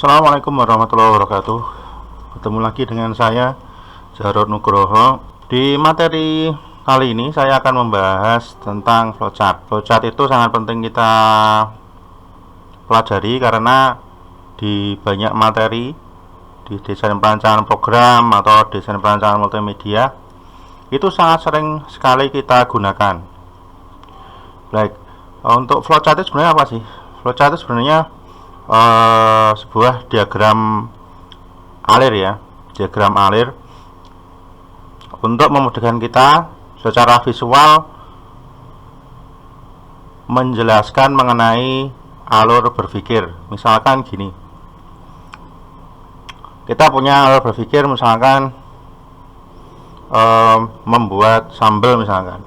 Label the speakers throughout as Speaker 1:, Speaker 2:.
Speaker 1: Assalamualaikum warahmatullahi wabarakatuh. Ketemu lagi dengan saya, Jarod Nugroho. Di materi kali ini saya akan membahas tentang flowchart. Flowchart itu sangat penting kita pelajari karena di banyak materi di desain perancangan program atau desain perancangan multimedia itu sangat sering sekali kita gunakan. Baik, untuk flowchart itu sebenarnya apa sih? Flowchart itu sebenarnya sebuah diagram alir ya, diagram alir untuk memudahkan kita secara visual menjelaskan mengenai alur berpikir. Misalkan gini, kita punya alur berpikir, misalkan membuat sambal misalkan.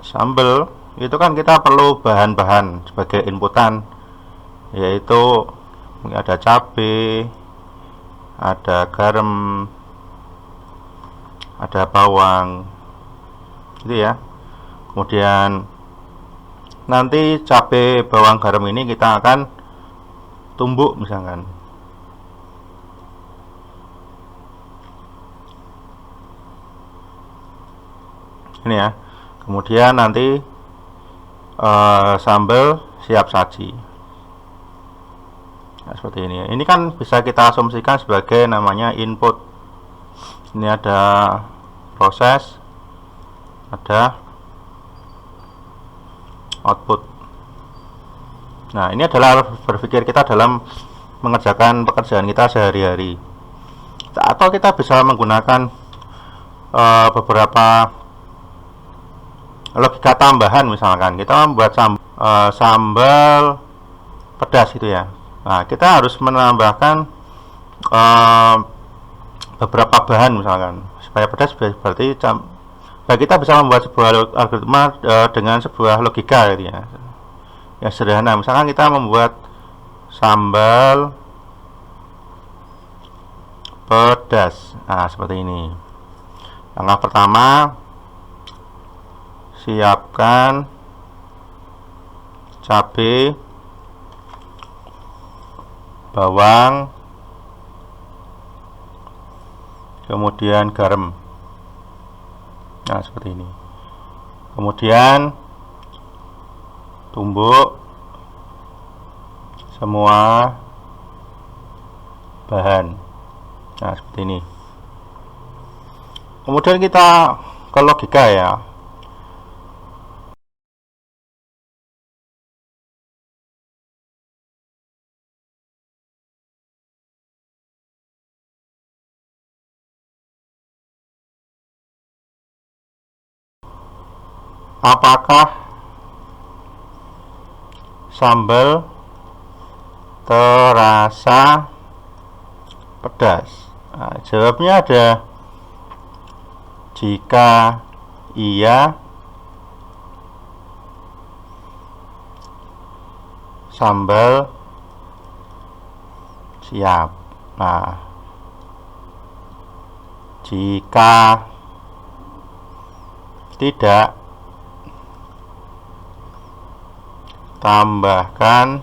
Speaker 1: Sambal itu kan kita perlu bahan-bahan sebagai inputan, yaitu ada cabai, ada garam, ada bawang, gitu ya. Kemudian nanti cabai, bawang, garam ini kita akan tumbuk misalkan. Ini ya. Kemudian nanti sambal siap saji. Nah, seperti ini. Ini kan bisa kita asumsikan sebagai namanya input. Ini ada proses, ada output. Nah, ini adalah berpikir kita dalam mengerjakan pekerjaan kita sehari-hari. Atau kita bisa menggunakan beberapa logika tambahan, misalkan kita membuat sambal pedas gitu ya. Nah, kita harus menambahkan beberapa bahan misalkan supaya pedas, berarti kita bisa membuat sebuah algoritma dengan sebuah logika gitu ya, yang sederhana. Misalkan kita membuat sambal pedas, nah seperti ini. Langkah pertama, siapkan cabai, bawang, kemudian garam. Nah, seperti ini. Kemudian tumbuk semua bahan. Nah, seperti ini. Kemudian kita ke logika ya. Apakah sambal terasa pedas? Nah, jawabnya ada jika iya, sambal siap. Nah, jika tidak, tambahkan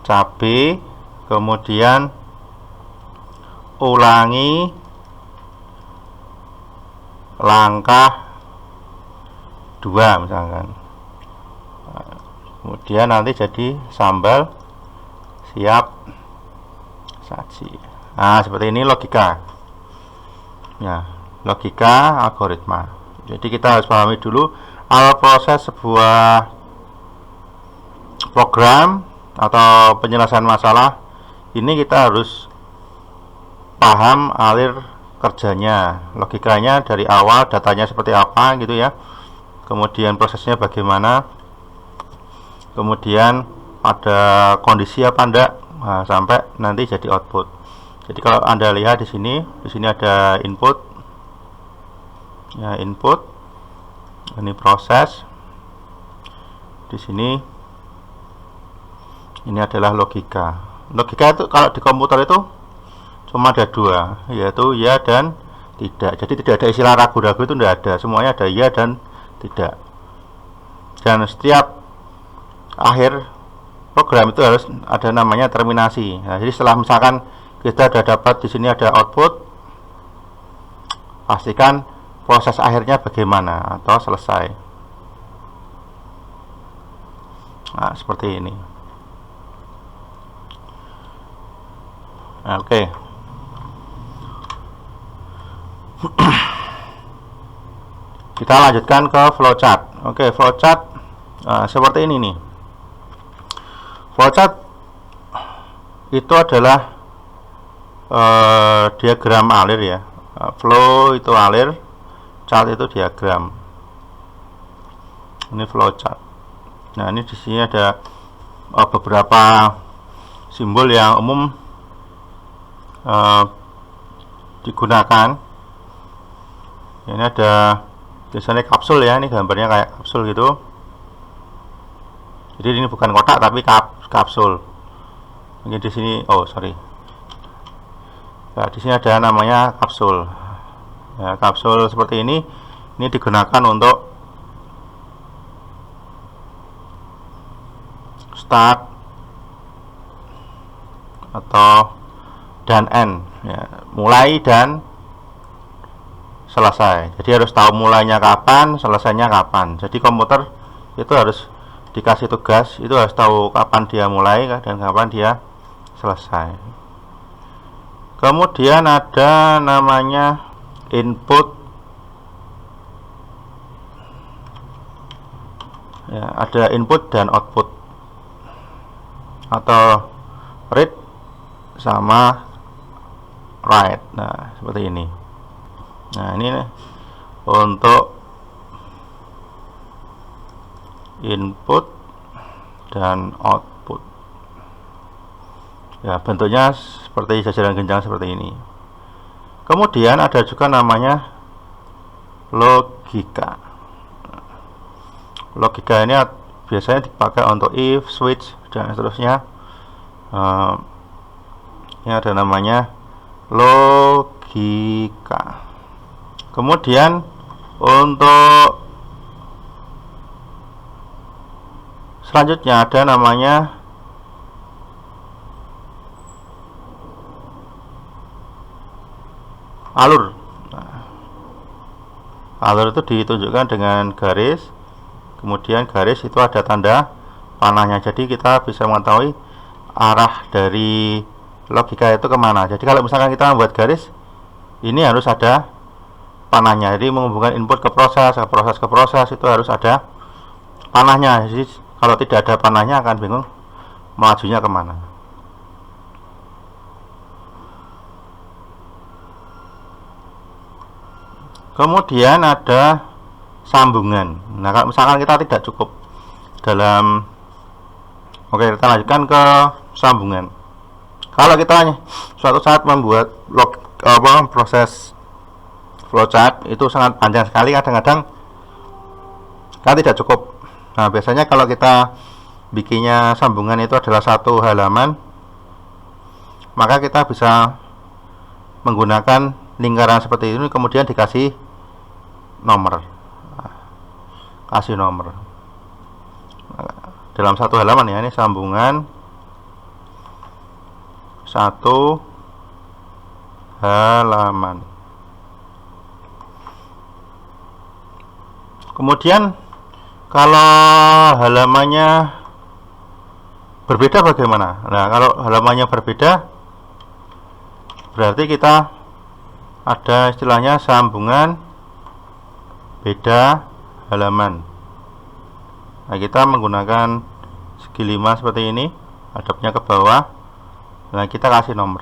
Speaker 1: cabai, kemudian ulangi langkah 2 misalkan. Kemudian nanti jadi sambal siap saji. Nah, seperti ini logika ya, logika algoritma. Jadi kita harus pahami dulu awal proses sebuah program atau penyelesaian masalah. Ini kita harus paham alir kerjanya, logikanya dari awal, datanya seperti apa gitu ya, kemudian prosesnya bagaimana, kemudian ada kondisi apa enggak, nah, sampai nanti jadi output. Jadi kalau Anda lihat di sini ada input ya, input, ini proses, di sini ini adalah logika. Logika itu kalau di komputer itu cuma ada 2, yaitu ya dan tidak. Jadi tidak ada istilah ragu-ragu, itu tidak ada. Semuanya ada ya dan tidak. Dan setiap akhir program itu harus ada namanya terminasi. Nah, jadi setelah misalkan kita sudah dapat di sini ada output, pastikan proses akhirnya bagaimana atau selesai. Nah, seperti ini. Nah, oke. Kita lanjutkan ke flowchart. Oke, flowchart seperti ini nih. Flowchart itu adalah diagram alir ya. Flow itu alir, chart itu diagram. Ini flowchart. Nah, ini di sini ada beberapa simbol yang umum digunakan. Ini ada biasanya kapsul ya, ini gambarnya kayak kapsul gitu. Jadi ini bukan kotak tapi kapsul. Ini di sini, oh sorry. Nah, di sini ada namanya kapsul. Ya, kapsul seperti ini digunakan untuk start atau dan end, ya, mulai dan selesai. Jadi harus tahu mulainya kapan, selesainya kapan. Jadi komputer itu harus dikasih tugas, itu harus tahu kapan dia mulai dan kapan dia selesai. Kemudian ada namanya input, ya, ada input dan output atau read sama write. Nah, seperti ini. Nah, ini nih, untuk input dan output. Ya, bentuknya seperti jajaran genjang seperti ini. Kemudian ada juga namanya logika. Logika ini biasanya dipakai untuk if, switch, dan seterusnya. Ini ada namanya logika. Kemudian untuk selanjutnya ada namanya alur. Nah, alur itu ditunjukkan dengan garis, kemudian garis itu ada tanda panahnya. Jadi kita bisa mengetahui arah dari logika itu kemana. Jadi kalau misalkan kita membuat garis, ini harus ada panahnya. Jadi menghubungkan input ke proses itu harus ada panahnya. Jadi kalau tidak ada panahnya akan bingung majunya kemana. Kemudian ada sambungan. Nah, kalau misalkan kita tidak cukup dalam, oke, kita lanjutkan ke sambungan. Kalau kita suatu saat membuat proses flowchart itu sangat panjang sekali, kadang-kadang kan tidak cukup. Nah, biasanya kalau kita bikinnya sambungan itu adalah satu halaman, maka kita bisa menggunakan lingkaran seperti ini, kemudian dikasih nomor. Kasih nomor dalam satu halaman ya, ini sambungan satu halaman. Kemudian kalau halamannya berbeda bagaimana? Nah, kalau halamannya berbeda berarti kita ada istilahnya sambungan beda halaman. Nah, kita menggunakan segi 5 seperti ini, hadapnya ke bawah. Nah, kita kasih nomor.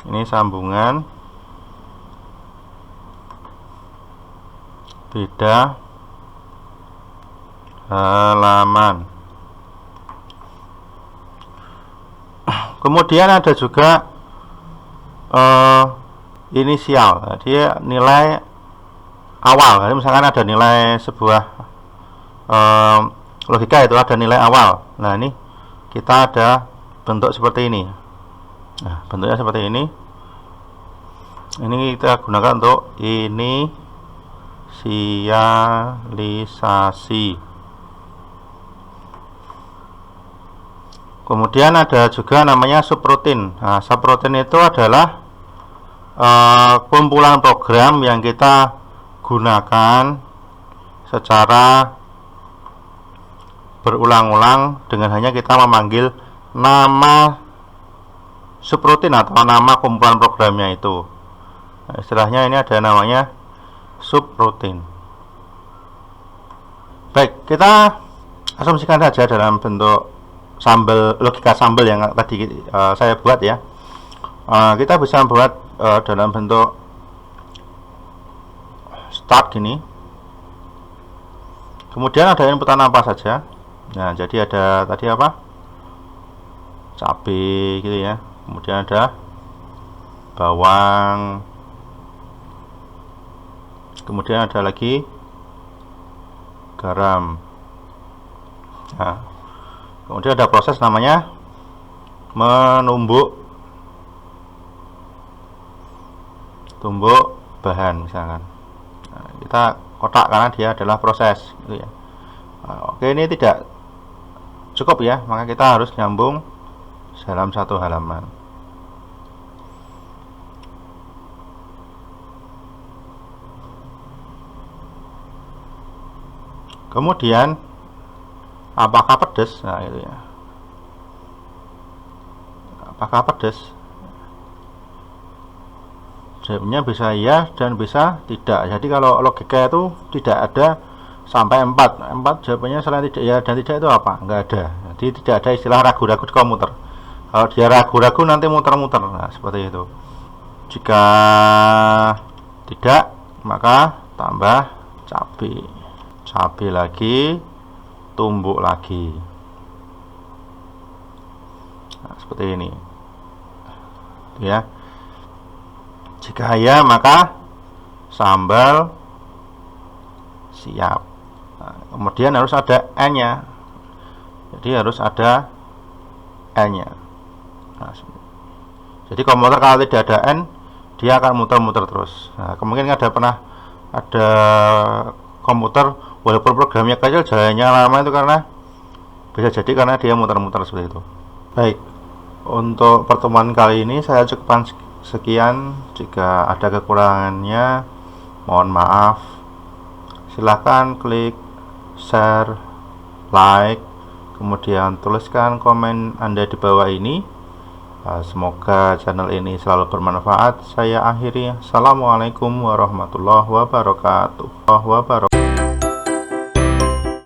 Speaker 1: Ini sambungan beda halaman. Kemudian ada juga inisial, dia nilai awal. Jadi misalkan ada nilai sebuah logika itu ada nilai awal. Nah, ini kita ada bentuk seperti ini. Nah, bentuknya seperti ini. Ini kita gunakan untuk inisial. sosialisasi. Kemudian ada juga namanya subrutin. Nah, subrutin itu adalah kumpulan program yang kita gunakan secara berulang-ulang dengan hanya kita memanggil nama subrutin atau nama kumpulan programnya itu. Nah, istilahnya ini ada namanya subrutin. Baik, kita asumsikan saja dalam bentuk logika sambal yang tadi saya buat ya. Kita bisa buat dalam bentuk start gini. Kemudian ada inputan apa saja. Nah, jadi ada tadi apa? Cabai gitu ya. Kemudian ada bawang. Kemudian ada lagi garam. Nah, kemudian ada proses namanya menumbuk bahan misalkan. Nah, kita kotak karena dia adalah proses gitu ya. Nah, oke, ini tidak cukup ya, maka kita harus nyambung dalam satu halaman. Kemudian apakah pedas? Nah, itu ya. Apakah pedas? Jawabnya bisa iya dan bisa tidak. Jadi kalau logika itu tidak ada sampai 4 jawabannya selain tidak ya dan tidak itu apa? Enggak ada. Jadi tidak ada istilah ragu-ragu di komputer. Kalau dia ragu-ragu nanti muter-muter. Nah, seperti itu. Jika tidak, maka tambah cabai lagi, tumbuk lagi. Nah, seperti ini ya. Jika ya, maka sambal siap. Nah, kemudian harus ada N-nya. Jadi harus ada N-nya. Nah, jadi komputer kalau tidak ada N, dia akan muter-muter terus. Nah, kemungkinan ada komputer walaupun programnya kecil jalannya lama itu karena bisa jadi karena dia muter-muter seperti itu. Baik, untuk pertemuan kali ini saya cukupkan sekian. Jika ada kekurangannya mohon maaf. Silahkan klik share, like, kemudian tuliskan komen Anda di bawah ini. Semoga channel ini selalu bermanfaat. Saya akhiri. Assalamualaikum warahmatullahi wabarakatuh.